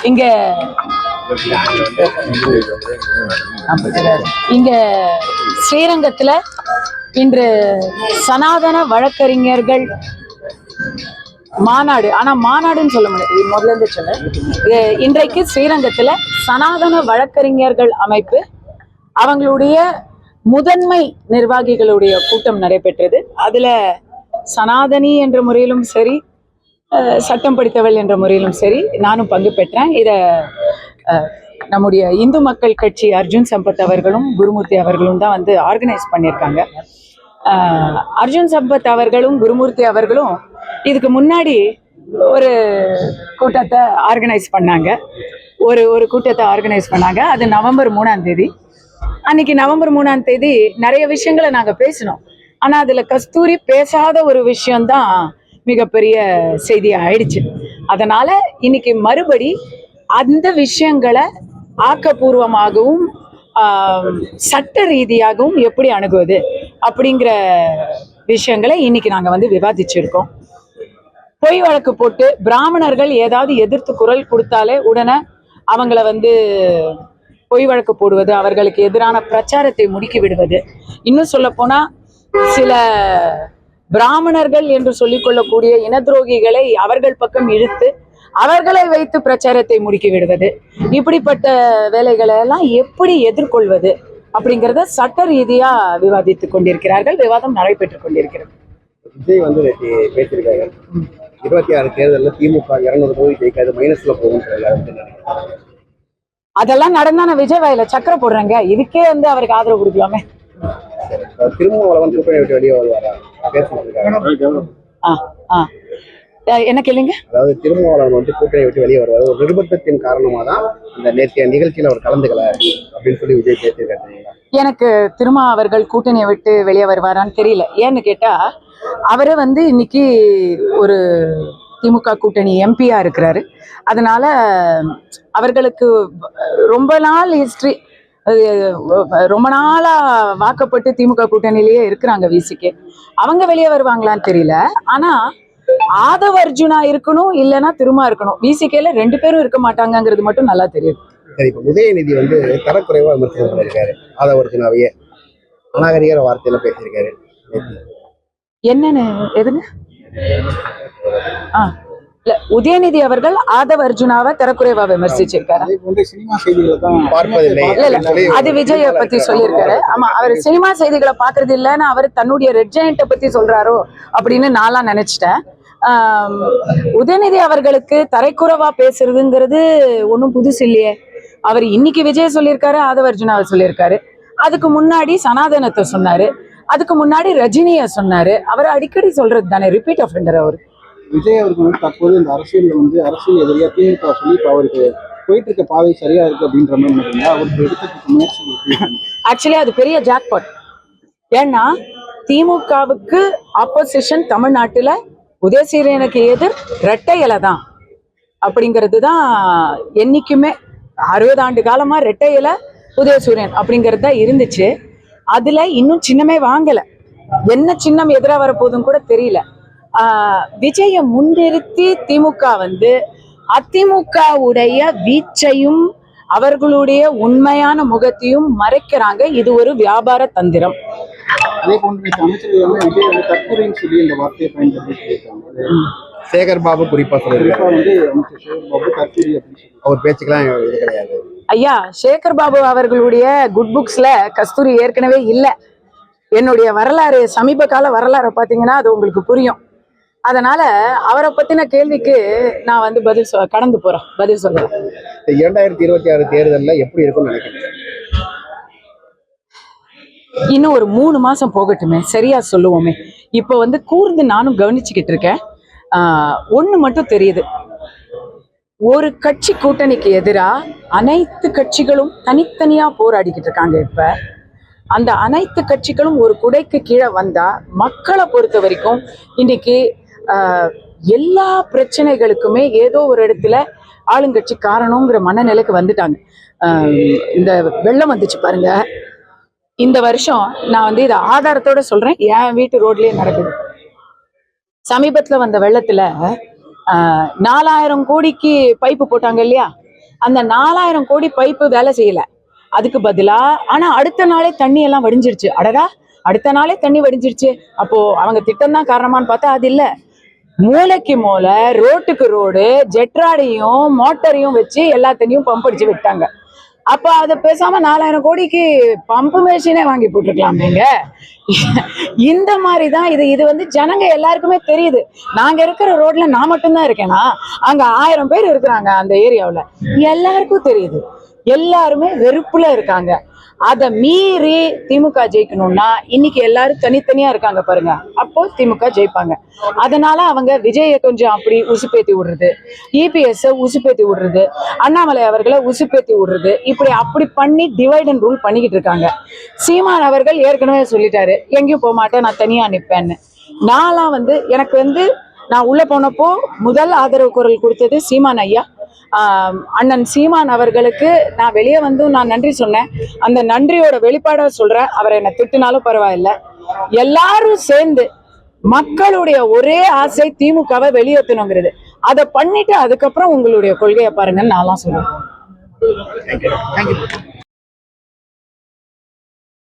இங்க இங்க ஸ்ரீரங்கத்துல இன்று சனாதன வழக்கறிஞர்கள் மாநாடு, ஆனா மாநாடுன்னு சொல்ல முடியாது, முதல்ல இருந்து சொல்ல. இன்றைக்கு ஸ்ரீரங்கத்துல சனாதன வழக்கறிஞர்கள் அமைப்பு அவங்களுடைய முதன்மை நிர்வாகிகளுடைய கூட்டம் நடைபெற்றது. அதுல சனாதனி என்ற முறையிலும் சரி, சட்டம் படித்தவள் என்ற முறையிலும் சரி நானும் பங்கு பெற்றேன். இத நம்முடைய இந்து மக்கள் கட்சி அர்ஜுன் சம்பத் அவர்களும் குருமூர்த்தி அவர்களும் தான் வந்து ஆர்கனைஸ் பண்ணியிருக்காங்க. அர்ஜுன் சம்பத் அவர்களும் குருமூர்த்தி அவர்களும் இதுக்கு முன்னாடி ஒரு கூட்டத்தை ஆர்கனைஸ் பண்ணாங்க. ஒரு கூட்டத்தை ஆர்கனைஸ் பண்ணாங்க. அது நவம்பர் 3ஆம் தேதி. அன்னைக்கு நவம்பர் 3ஆம் தேதி நிறைய விஷயங்களை நாங்கள் பேசினோம். ஆனால் அதில் கஸ்தூரி பேசாத ஒரு விஷயம்தான் மிகப்பெரிய செய்தி ஆயிடுச்சு. அதனால இன்னைக்கு மறுபடி அந்த விஷயங்களை ஆக்கப்பூர்வமாகவும் சட்ட ரீதியாகவும் எப்படி அணுகுவது அப்படிங்கிற விஷயங்களை இன்னைக்கு நாங்கள் வந்து விவாதிச்சிருக்கோம். பொய் வழக்கு போட்டு பிராமணர்கள் ஏதாவது எதிர்த்து குரல் கொடுத்தாலே உடனே அவங்கள வந்து பொய் வழக்கு போடுவது, அவர்களுக்கு எதிரான பிரச்சாரத்தை முடுக்கி விடுவது, இன்னும் சொல்ல போனா சில பிராமணர்கள் என்று சொல்லிக் கொள்ளக்கூடிய இன துரோகிகளை அவர்கள் பக்கம் இழுத்து அவர்களை வைத்து பிரச்சாரத்தை முடுக்கி விடுவது, இப்படிப்பட்ட வேலைகளை எல்லாம் எப்படி எதிர்கொள்வது அப்படிங்கிறத சட்ட ரீதியா விவாதித்துக் கொண்டிருக்கிறார்கள். விவாதம் நடைபெற்றுக் கொண்டிருக்கிறது. விஜய் வந்து பேசியிருக்காங்க, 26 தேர்தலில் திமுக 200 தொகுதி ஜெயிக்காது, மைனஸ்ல போகும். அதெல்லாம் நடந்தா நான் விஜய் வாயில சக்கரை போடுறேங்க. இதுக்கே வந்து அவருக்கு ஆதரவு கொடுக்கலாமே. திருமாவளவன் கூட்டணி விட்டு வெளியே வருவாரா பேசியிருக்காங்க. எனக்கு இல்லைங்க, அதாவது திருமாவளவன் வந்து கூட்டணி விட்டு வெளியே வருவார், ஒரு நிர்பந்தத்தின் காரணமா தான் இந்த நேற்றைய நிகழ்ச்சியில் அவர் கலந்துக்கல அப்படின்னு சொல்லி விஜய் பேசியிருக்காரு. எனக்கு திருமா அவர்கள் கூட்டணியை விட்டு வெளியே வருவாரான்னு தெரியல. ஏன்னு கேட்டா அவரு வந்து இன்னைக்கு ஒரு திமுக கூட்டணி எம்பியா இருக்கிறாரு. அதனால அவர்களுக்கு ரொம்ப நாள் ஹிஸ்டரி, ரொம்ப நாளா வாக்கப்பட்டு திமுக கூட்டணியிலேயே இருக்கிறாங்க விசிகே. அவங்க வெளியே வருவாங்களான்னு தெரியல. ஆனா ஆதவ அர்ஜுனா இருக்கணும், இல்லைன்னா திருமா இருக்கணும். விசிகேல 2 பேரும் இருக்க மாட்டாங்கிறது மட்டும் நல்லா தெரியுது. சரி, இப்ப உதயநிதி வந்து தரக்குறைவா விமர்சனம் பண்ணியிருக்காரு. ஆதவ அர்ஜுனாவையே அநாகரிக வார்த்தையில பேசியிருக்காரு. என்னன்னு எதுங்க? இல்ல, உதயநிதி அவர்கள் ஆதவ அர்ஜுனாவை தரக்குறைவா விமர்சிச்சிருக்காரு. அது விஜய பத்தி சொல்லியிருக்காரு. ஆமா, அவர் சினிமா செய்திகளை பாக்குறது இல்லைன்னு அவர் தன்னுடைய ரெட் ஜெயண்ட்டை பத்தி சொல்றாரோ அப்படின்னு நான்லாம் நினைச்சிட்டேன். உதயநிதி அவர்களுக்கு தரைக்குறைவா பேசுறதுங்கிறது ஒன்றும் புதுசு இல்லையே. அவர் இன்னைக்கு விஜய் சொல்லியிருக்காரு, ஆதவ அர்ஜுனாவை சொல்லியிருக்காரு. அதுக்கு முன்னாடி சனாதனத்தை சொன்னாரு, அதுக்கு முன்னாடி ரஜினியை சொன்னாரு. அவர் அடிக்கடி சொல்றது தானே, ரிப்பீட் அஃபெண்டர் அவர். விஜய் அவருக்கு வந்து தற்போது இந்த அரசியல் எதிரியா திமுக சொல்லி இப்போ அவருக்கு போயிட்டு இருக்க பாதை சரியா இருக்கு அப்படின்ற மாதிரி அவருக்கு எடுத்துக்க முயற்சி. ஆக்சுவலி அது பெரிய ஜாக்பாட். ஏன்னா திமுகவுக்கு ஆப்போசிஷன் தமிழ்நாட்டுல உதயசூரியனுக்கு எதிர் இரட்டை இலை தான் அப்படிங்கிறது தான். என்னைக்குமே 60 ஆண்டு காலமா இரட்டை இலை உதயசூரியன் அப்படிங்கிறது தான் இருந்துச்சு. அதுல இன்னும் சின்னமே வாங்கல. என்ன சின்னம் எதிராக வரப்போகுதுன்னு கூட தெரியல. விஜய முன்னிறுத்தி திமுக வந்து அதிமுக உடைய வீச்சையும் அவர்களுடைய உண்மையான முகத்தையும் மறைக்கிறாங்க. இது ஒரு வியாபார தந்திரம். அதே போன்று அமைச்சர்கள் விஜய் வந்து தற்கொலைன்னு சொல்லி இந்த வார்த்தையை பயன்படுத்தி சேகர் பாபு குறிப்பா சொல்லியிருக்காரு. அவர் பேச்சுக்கெல்லாம் இது கிடையாது. ஐயா, சேகர் பாபு அவர்களுடைய குட் புக்ஸ்ல கஸ்தூரி ஏற்கனவே இல்லை. என்னுடைய வரலாறு, சமீப கால வரலாறை பார்த்தீங்கன்னா அது உங்களுக்கு புரியும். அதனால அவரை பத்தின கேள்விக்கு நான் வந்து கடந்து போறேன், பதில் சொல்றேன். 2026 தேர்தலில் எப்படி இருக்கும்னு நினைக்கிறேன்? இன்னும் ஒரு 3 மாசம் போகட்டுமே, சரியா சொல்லுவோமே. இப்போ வந்து கூர்ந்து நானும் கவனிச்சுக்கிட்டு இருக்கேன். ஒண்ணு மட்டும் தெரியுது, ஒரு கட்சி கூட்டணிக்கு எதிராக அனைத்து கட்சிகளும் தனித்தனியா போராடிக்கிட்டு இருக்காங்க. இப்ப அந்த அனைத்து கட்சிகளும் ஒரு குடைக்கு கீழே வந்தா மக்களை பொறுத்த வரைக்கும் இன்னைக்கு எல்லா பிரச்சனைகளுக்குமே ஏதோ ஒரு இடத்துல ஆளுங்கட்சி காரணங்கிற மனநிலைக்கு வந்துட்டாங்க. இந்த வெள்ளம் வந்துச்சு பாருங்க, இந்த வருஷம் நான் வந்து இதை ஆதாரத்தோட சொல்றேன், என் வீட்டு ரோட்லயே நடக்குது. சமீபத்துல வந்த வெள்ளத்துல 4000 கோடிக்கு பைப்பு போட்டாங்க இல்லையா, அந்த 4000 கோடி பைப்பு வேலை செய்யல. அதுக்கு பதிலா ஆனா அடுத்த நாளே தண்ணி எல்லாம் வடிஞ்சிருச்சு. அடடா, அடுத்த நாளே தண்ணி வடிஞ்சிருச்சு, அப்போ அவங்க திட்டம் தான் காரணமான்னு பார்த்தா அது இல்ல. மூளைக்கு மூளை, ரோட்டுக்கு ரோடு, ஜெட்ராடையும் மோட்டரையும் வச்சு எல்லா தண்ணியும் பம்ப் அடிச்சு விட்டாங்க. அப்ப அதை பேசாம 4000 கோடிக்கு பம்பு மிஷினே வாங்கி போட்டுருக்கலாமேங்க. இந்த மாதிரிதான் இது. இது வந்து ஜனங்க எல்லாருக்குமே தெரியுது. நாங்க இருக்கிற ரோட்ல நான் மட்டும்தான் இருக்கேனா, அங்க 1000 பேர் இருக்கிறாங்க அந்த ஏரியாவுல, எல்லாருக்கும் தெரியுது. எல்லாருமே வெறுப்புல இருக்காங்க. அதை மீறி திமுக ஜெயிக்கணும்னா இன்னைக்கு எல்லாரும் தனித்தனியா இருக்காங்க பாருங்க, அப்போ திமுக ஜெயிப்பாங்க. அதனால அவங்க விஜயை கொஞ்சம் அப்படி உசுப்பேத்தி விடுறது, இபிஎஸ் உசுப்பேத்தி விடுறது, அண்ணாமலை அவர்களை உசுப்பேத்தி விடுறது, இப்படி அப்படி பண்ணி டிவைட் அண்ட் ரூல் பண்ணிக்கிட்டு இருக்காங்க. சீமான் அவர்கள் ஏற்கனவே சொல்லிட்டாரு, எங்கேயும் போக மாட்டேன், நான் தனியா நிற்பேன்னு. நான்லாம் வந்து எனக்கு வந்து நான் உள்ள போனப்போ முதல் ஆதரவு குரல் கொடுத்தது சீமான் ஐயா. அண்ணன் சீமான் அவர்களுக்கு நான் வெளியே வந்து நான் நன்றி சொன்னேன். அந்த நன்றியோட வெளிப்பாட சொல்றேன். அவர் என்னை திட்டுனாலும் பரவாயில்ல. எல்லாரும் சேர்ந்து மக்களுடைய ஒரே ஆசை திமுகவை வெளியேற்றணுங்கிறது. அதை பண்ணிட்டு அதுக்கப்புறம் உங்களுடைய கொள்கையை பாருங்கன்னு நான்லாம் சொல்றேன்.